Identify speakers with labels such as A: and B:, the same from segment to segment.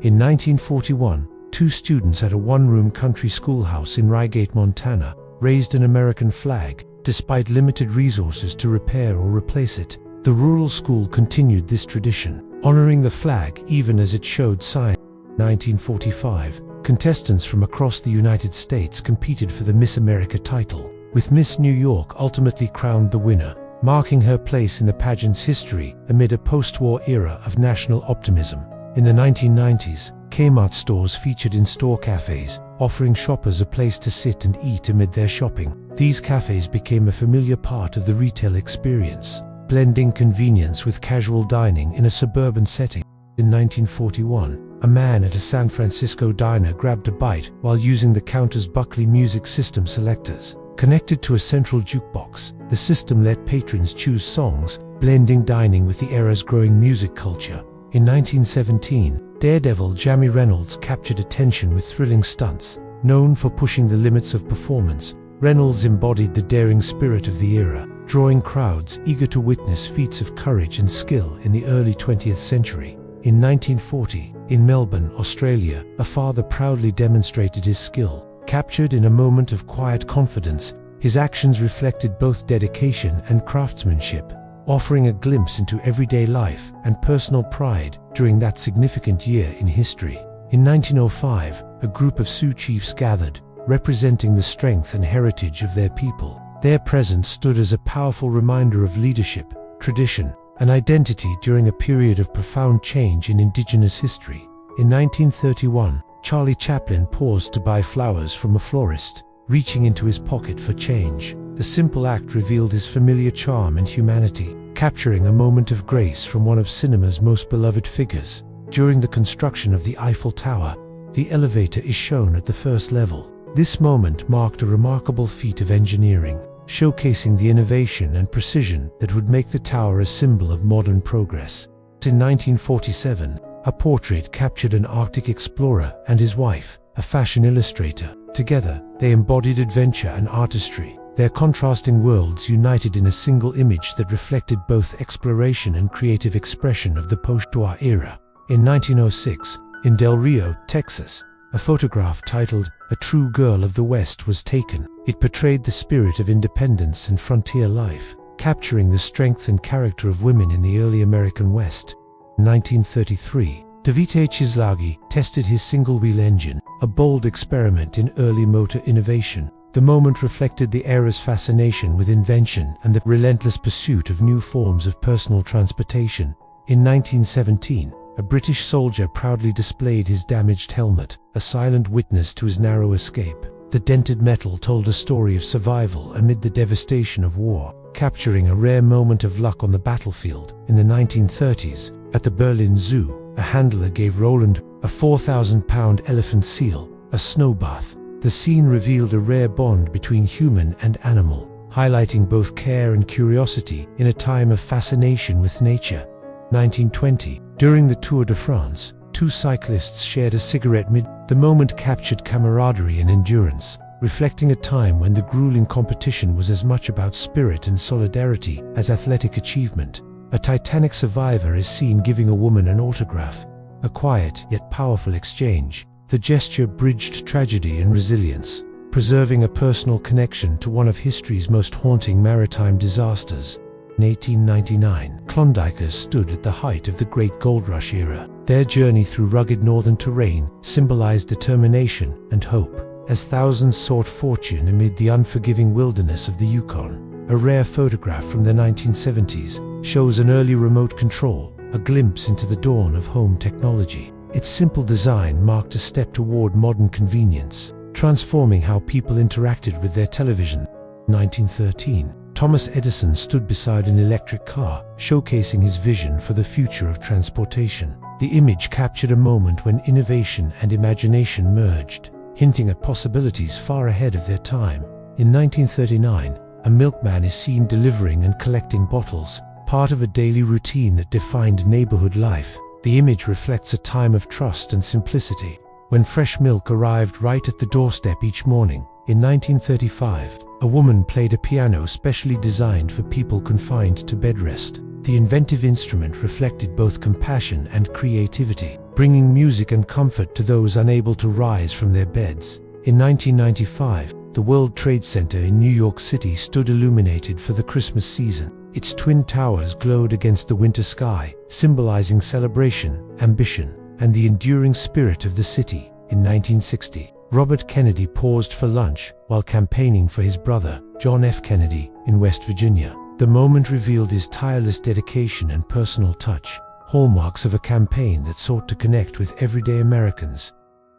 A: In 1941, two students at a one-room country schoolhouse in Rygate, Montana, raised an American flag, despite limited resources to repair or replace it. The rural school continued this tradition, honoring the flag even as it showed signs. In 1945, contestants from across the United States competed for the Miss America title, with Miss New York ultimately crowned the winner, marking her place in the pageant's history amid a post-war era of national optimism. In the 1990s, Kmart stores featured in-store cafes, offering shoppers a place to sit and eat amid their shopping. These cafes became a familiar part of the retail experience, blending convenience with casual dining in a suburban setting. In 1941, a man at a San Francisco diner grabbed a bite while using the counter's Buckley music system selectors. Connected to a central jukebox, the system let patrons choose songs, blending dining with the era's growing music culture. In 1917, daredevil Jamie Reynolds captured attention with thrilling stunts. Known for pushing the limits of performance, Reynolds embodied the daring spirit of the era, drawing crowds eager to witness feats of courage and skill in the early 20th century. In 1940, in Melbourne, Australia, a father proudly demonstrated his skill. Captured in a moment of quiet confidence, his actions reflected both dedication and craftsmanship, offering a glimpse into everyday life and personal pride during that significant year in history. In 1905, a group of Sioux chiefs gathered, representing the strength and heritage of their people. Their presence stood as a powerful reminder of leadership, tradition, and identity during a period of profound change in Indigenous history. In 1931, Charlie Chaplin paused to buy flowers from a florist, reaching into his pocket for change. The simple act revealed his familiar charm and humanity, capturing a moment of grace from one of cinema's most beloved figures. During the construction of the Eiffel Tower, the elevator is shown at the first level. This moment marked a remarkable feat of engineering, showcasing the innovation and precision that would make the tower a symbol of modern progress. In 1947, a portrait captured an Arctic explorer and his wife, a fashion illustrator. Together, they embodied adventure and artistry, their contrasting worlds united in a single image that reflected both exploration and creative expression of the post-war era. In 1906, in Del Rio, Texas, a photograph titled "A True Girl of the West" was taken. It portrayed the spirit of independence and frontier life, capturing the strength and character of women in the early American West. In 1933, Davide Chislagi tested his single-wheel engine, a bold experiment in early motor innovation. The moment reflected the era's fascination with invention and the relentless pursuit of new forms of personal transportation. In 1917, a British soldier proudly displayed his damaged helmet, a silent witness to his narrow escape. The dented metal told a story of survival amid the devastation of war, capturing a rare moment of luck on the battlefield. In the 1930s, at the Berlin Zoo, a handler gave Roland a 4,000-pound elephant seal a snow bath. The scene revealed a rare bond between human and animal, highlighting both care and curiosity in a time of fascination with nature. 1920, during the Tour de France, two cyclists shared a cigarette the moment captured camaraderie and endurance, reflecting a time when the grueling competition was as much about spirit and solidarity as athletic achievement. A Titanic survivor is seen giving a woman an autograph, a quiet yet powerful exchange. The gesture bridged tragedy and resilience, preserving a personal connection to one of history's most haunting maritime disasters. In 1899, Klondikers stood at the height of the Great Gold Rush era. Their journey through rugged northern terrain symbolized determination and hope, as thousands sought fortune amid the unforgiving wilderness of the Yukon. A rare photograph from the 1970s shows an early remote control, a glimpse into the dawn of home technology. Its simple design marked a step toward modern convenience, transforming how people interacted with their television. In 1913, Thomas Edison stood beside an electric car, showcasing his vision for the future of transportation. The image captured a moment when innovation and imagination merged, hinting at possibilities far ahead of their time. In 1939, a milkman is seen delivering and collecting bottles, part of a daily routine that defined neighborhood life. The image reflects a time of trust and simplicity, when fresh milk arrived right at the doorstep each morning. In 1935, a woman played a piano specially designed for people confined to bed rest. The inventive instrument reflected both compassion and creativity, bringing music and comfort to those unable to rise from their beds. In 1995, the World Trade Center in New York City stood illuminated for the Christmas season. Its twin towers glowed against the winter sky, symbolizing celebration, ambition, and the enduring spirit of the city. In 1960, Robert Kennedy paused for lunch while campaigning for his brother, John F. Kennedy, in West Virginia. The moment revealed his tireless dedication and personal touch, hallmarks of a campaign that sought to connect with everyday Americans.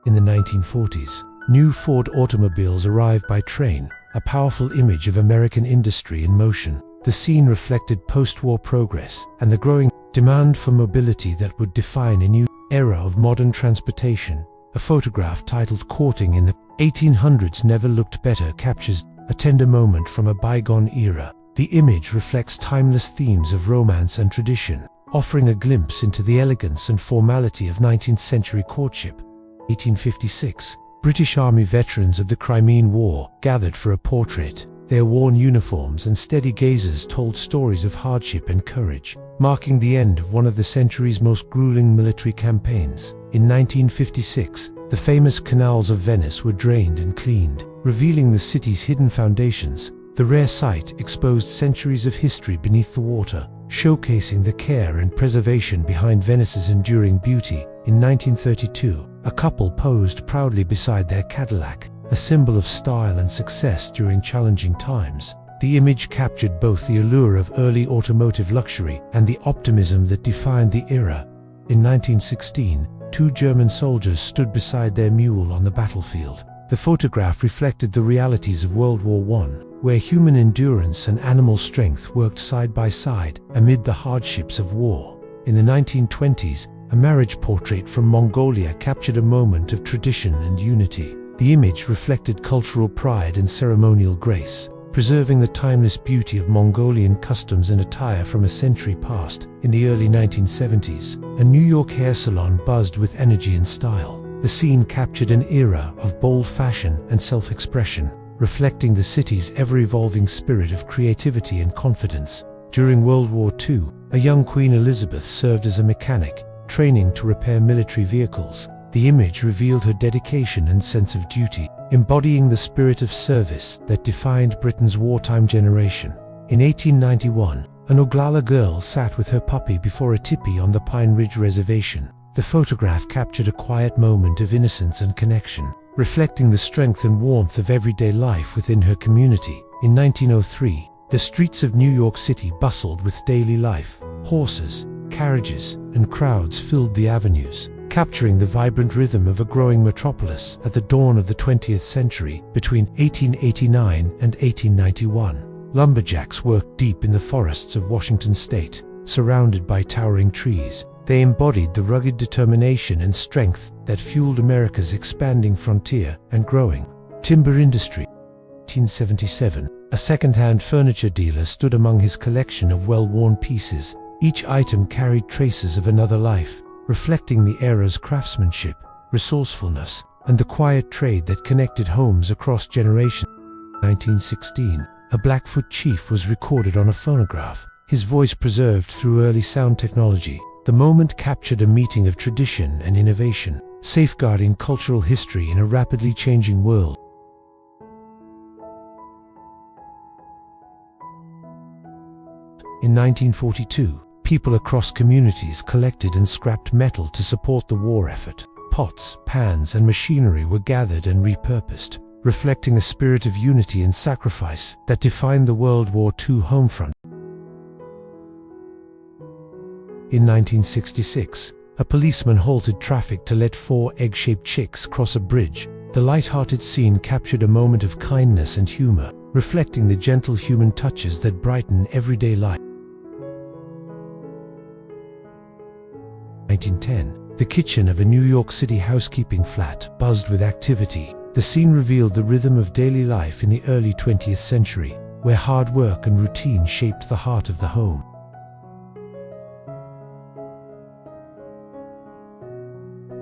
A: In the 1940s, new Ford automobiles arrived by train, a powerful image of American industry in motion. The scene reflected post-war progress and the growing demand for mobility that would define a new era of modern transportation. A photograph titled "Courting in the 1800s Never Looked Better" captures a tender moment from a bygone era. The image reflects timeless themes of romance and tradition, offering a glimpse into the elegance and formality of 19th century courtship. 1856, British Army veterans of the Crimean War gathered for a portrait. Their worn uniforms and steady gazes told stories of hardship and courage, marking the end of one of the century's most grueling military campaigns. In 1956, the famous canals of Venice were drained and cleaned, revealing the city's hidden foundations. The rare sight exposed centuries of history beneath the water, showcasing the care and preservation behind Venice's enduring beauty. In 1932, a couple posed proudly beside their Cadillac, a symbol of style and success during challenging times. The image captured both the allure of early automotive luxury and the optimism that defined the era. In 1916, two German soldiers stood beside their mule on the battlefield. The photograph reflected the realities of World War I, where human endurance and animal strength worked side by side amid the hardships of war. In the 1920s, a marriage portrait from Mongolia captured a moment of tradition and unity. The image reflected cultural pride and ceremonial grace, preserving the timeless beauty of Mongolian customs and attire from a century past. In the early 1970s, a New York hair salon buzzed with energy and style. The scene captured an era of bold fashion and self-expression, reflecting the city's ever-evolving spirit of creativity and confidence. During World War II, a young Queen Elizabeth served as a mechanic, training to repair military vehicles. The image revealed her dedication and sense of duty, embodying the spirit of service that defined Britain's wartime generation. In 1891, an Oglala girl sat with her puppy before a tipi on the Pine Ridge Reservation. The photograph captured a quiet moment of innocence and connection, reflecting the strength and warmth of everyday life within her community. In 1903, the streets of New York City bustled with daily life. Horses, carriages, and crowds filled the avenues, capturing the vibrant rhythm of a growing metropolis. At the dawn of the 20th century, between 1889 and 1891, lumberjacks worked deep in the forests of Washington state, surrounded by towering trees. They embodied the rugged determination and strength that fueled America's expanding frontier and growing timber industry. 1877, a second-hand furniture dealer stood among his collection of well-worn pieces. Each item carried traces of another life, reflecting the era's craftsmanship, resourcefulness, and the quiet trade that connected homes across generations. 1916, a Blackfoot chief was recorded on a phonograph, his voice preserved through early sound technology. The moment captured a meeting of tradition and innovation, safeguarding cultural history in a rapidly changing world. In 1942, people across communities collected and scrapped metal to support the war effort. Pots, pans, and machinery were gathered and repurposed, reflecting a spirit of unity and sacrifice that defined the World War II homefront. In 1966, a policeman halted traffic to let 4 egg-shaped chicks cross a bridge. The light-hearted scene captured a moment of kindness and humor, reflecting the gentle human touches that brighten everyday life. 1910, the kitchen of a New York City housekeeping flat buzzed with activity. The scene revealed the rhythm of daily life in the early 20th century, where hard work and routine shaped the heart of the home.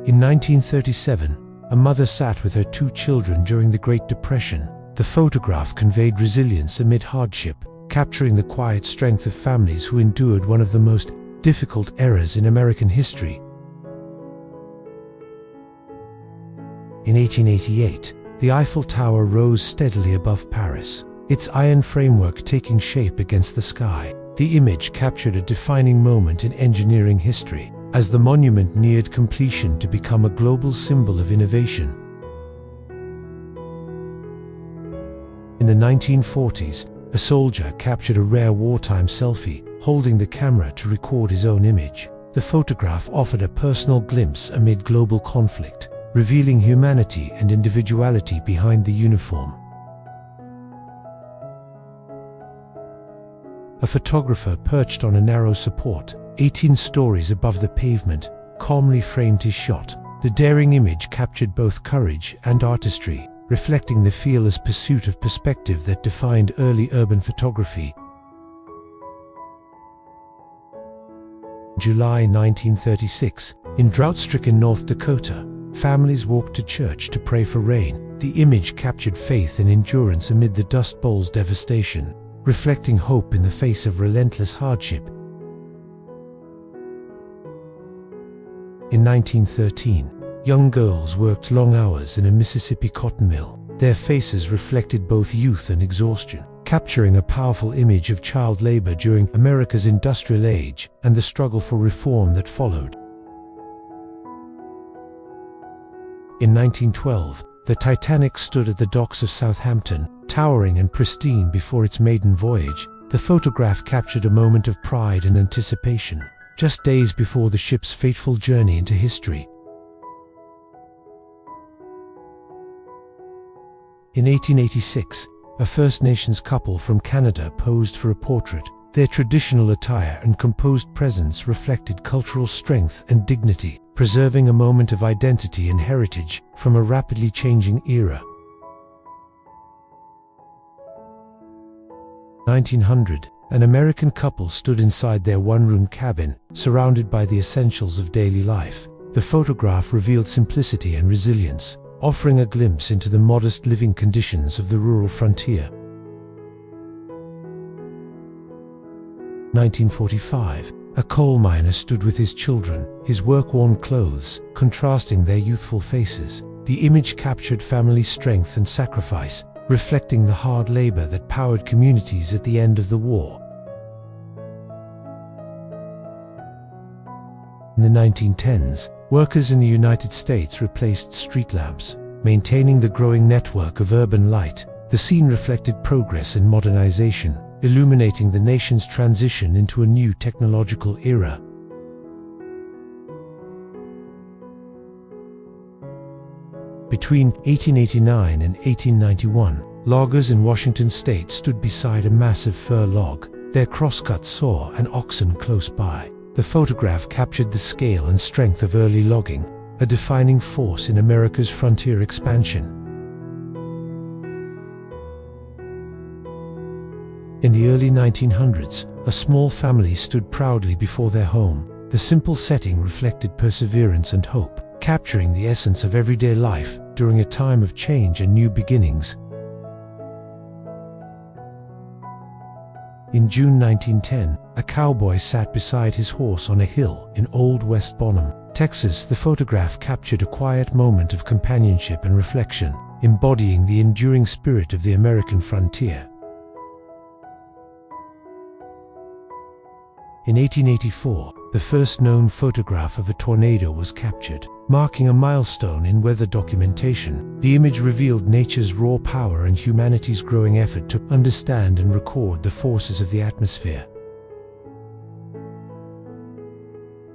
A: In 1937, a mother sat with her 2 children during the Great Depression. The photograph conveyed resilience amid hardship, capturing the quiet strength of families who endured one of the most difficult eras in American history. In 1888, the Eiffel Tower rose steadily above Paris, its iron framework taking shape against the sky. The image captured a defining moment in engineering history, as the monument neared completion to become a global symbol of innovation. In the 1940s, a soldier captured a rare wartime selfie, holding the camera to record his own image. The photograph offered a personal glimpse amid global conflict, revealing humanity and individuality behind the uniform. A photographer perched on a narrow support, 18 stories above the pavement, calmly framed his shot. The daring image captured both courage and artistry, reflecting the fearless pursuit of perspective that defined early urban photography. July 1936, in drought-stricken North Dakota, families walked to church to pray for rain. The image captured faith and endurance amid the Dust Bowl's devastation, reflecting hope in the face of relentless hardship. In 1913, young girls worked long hours in a Mississippi cotton mill. Their faces reflected both youth and exhaustion, capturing a powerful image of child labor during America's industrial age and the struggle for reform that followed. In 1912, the Titanic stood at the docks of Southampton, towering and pristine before its maiden voyage. The photograph captured a moment of pride and anticipation, just days before the ship's fateful journey into history. In 1886, a First Nations couple from Canada posed for a portrait. Their traditional attire and composed presence reflected cultural strength and dignity, preserving a moment of identity and heritage from a rapidly changing era. 1900, an American couple stood inside their one-room cabin, surrounded by the essentials of daily life. The photograph revealed simplicity and resilience, offering a glimpse into the modest living conditions of the rural frontier. 1945, a coal miner stood with his children, his work-worn clothes contrasting their youthful faces. The image captured family strength and sacrifice, reflecting the hard labor that powered communities at the end of the war. In the 1910s, workers in the United States replaced street lamps, maintaining the growing network of urban light. The scene reflected progress and modernization, illuminating the nation's transition into a new technological era. Between 1889 and 1891, loggers in Washington state stood beside a massive fir log, their crosscut saw and oxen close by. The photograph captured the scale and strength of early logging, a defining force in America's frontier expansion. In the early 1900s, a small family stood proudly before their home. The simple setting reflected perseverance and hope, capturing the essence of everyday life during a time of change and new beginnings. In June 1910, a cowboy sat beside his horse on a hill in Old West Bonham, Texas. The photograph captured a quiet moment of companionship and reflection, embodying the enduring spirit of the American frontier. In 1884, the first known photograph of a tornado was captured, marking a milestone in weather documentation. The image revealed nature's raw power and humanity's growing effort to understand and record the forces of the atmosphere.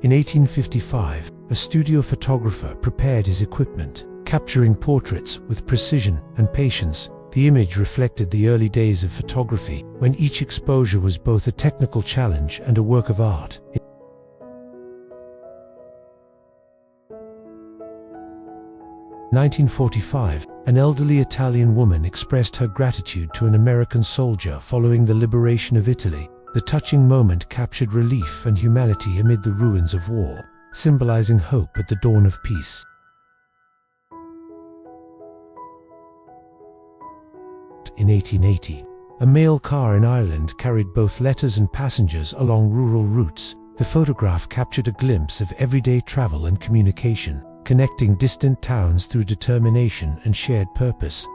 A: In 1855, a studio photographer prepared his equipment, capturing portraits with precision and patience. The image reflected the early days of photography, when each exposure was both a technical challenge and a work of art. In 1945, an elderly Italian woman expressed her gratitude to an American soldier following the liberation of Italy. The touching moment captured relief and humanity amid the ruins of war, symbolizing hope at the dawn of peace. In 1880, a mail car in Ireland carried both letters and passengers along rural routes. The photograph captured a glimpse of everyday travel and communication, connecting distant towns through determination and shared purpose.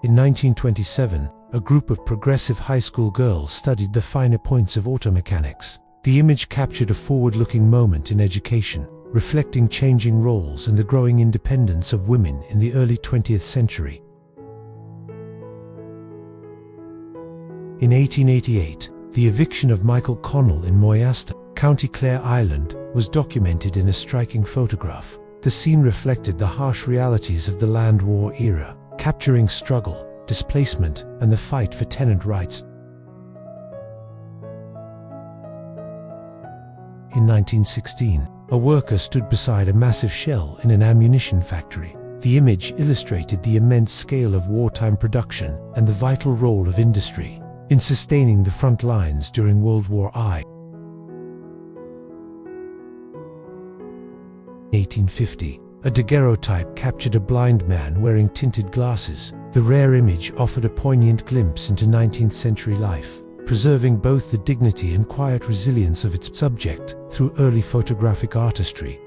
A: In 1927, a group of progressive high school girls studied the finer points of auto mechanics. The image captured a forward-looking moment in education, reflecting changing roles and the growing independence of women in the early 20th century. In 1888, the eviction of Michael Connell in Moyasta, County Clare Island, was documented in a striking photograph. The scene reflected the harsh realities of the land war era, capturing struggle, displacement, and the fight for tenant rights. In 1916, a worker stood beside a massive shell in an ammunition factory. The image illustrated the immense scale of wartime production and the vital role of industry in sustaining the front lines during World War I. 1850, a daguerreotype captured a blind man wearing tinted glasses. The rare image offered a poignant glimpse into 19th century life, preserving both the dignity and quiet resilience of its subject through early photographic artistry.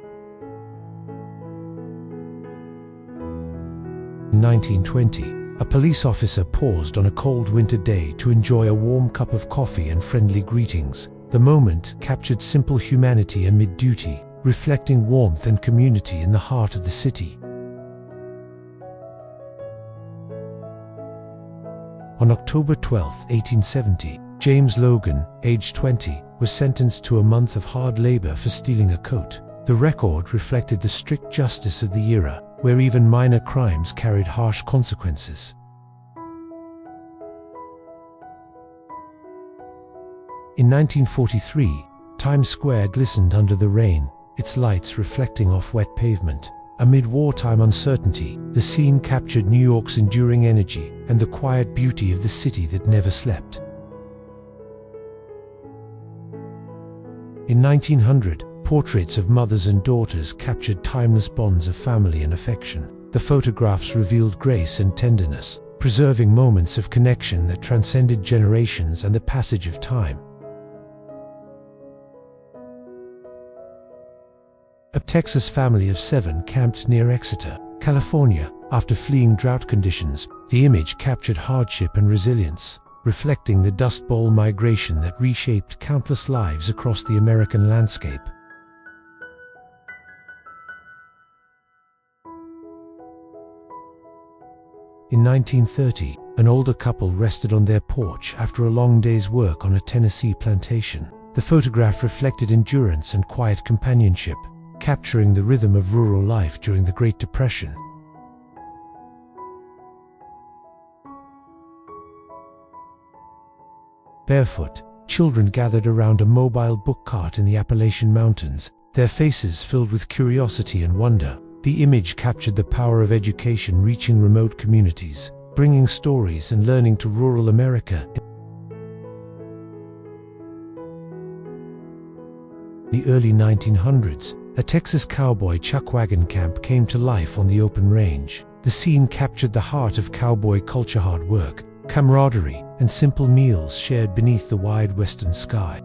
A: In 1920, a police officer paused on a cold winter day to enjoy a warm cup of coffee and friendly greetings. The moment captured simple humanity amid duty, reflecting warmth and community in the heart of the city. On October 12, 1870, James Logan, aged 20, was sentenced to a month of hard labor for stealing a coat. The record reflected the strict justice of the era, where even minor crimes carried harsh consequences. In 1943, Times Square glistened under the rain, its lights reflecting off wet pavement. Amid wartime uncertainty, the scene captured New York's enduring energy and the quiet beauty of the city that never slept. In 1900, portraits of mothers and daughters captured timeless bonds of family and affection. The photographs revealed grace and tenderness, preserving moments of connection that transcended generations and the passage of time. A Texas family of 7 camped near Exeter, California, after fleeing drought conditions. The image captured hardship and resilience, reflecting the Dust Bowl migration that reshaped countless lives across the American landscape. In 1930, an older couple rested on their porch after a long day's work on a Tennessee plantation. The photograph reflected endurance and quiet companionship, capturing the rhythm of rural life during the Great Depression. Barefoot, children gathered around a mobile book cart in the Appalachian Mountains, their faces filled with curiosity and wonder. The image captured the power of education reaching remote communities, bringing stories and learning to rural America. In the early 1900s, a Texas cowboy chuck wagon camp came to life on the open range. The scene captured the heart of cowboy culture: hard work, camaraderie, and simple meals shared beneath the wide western sky.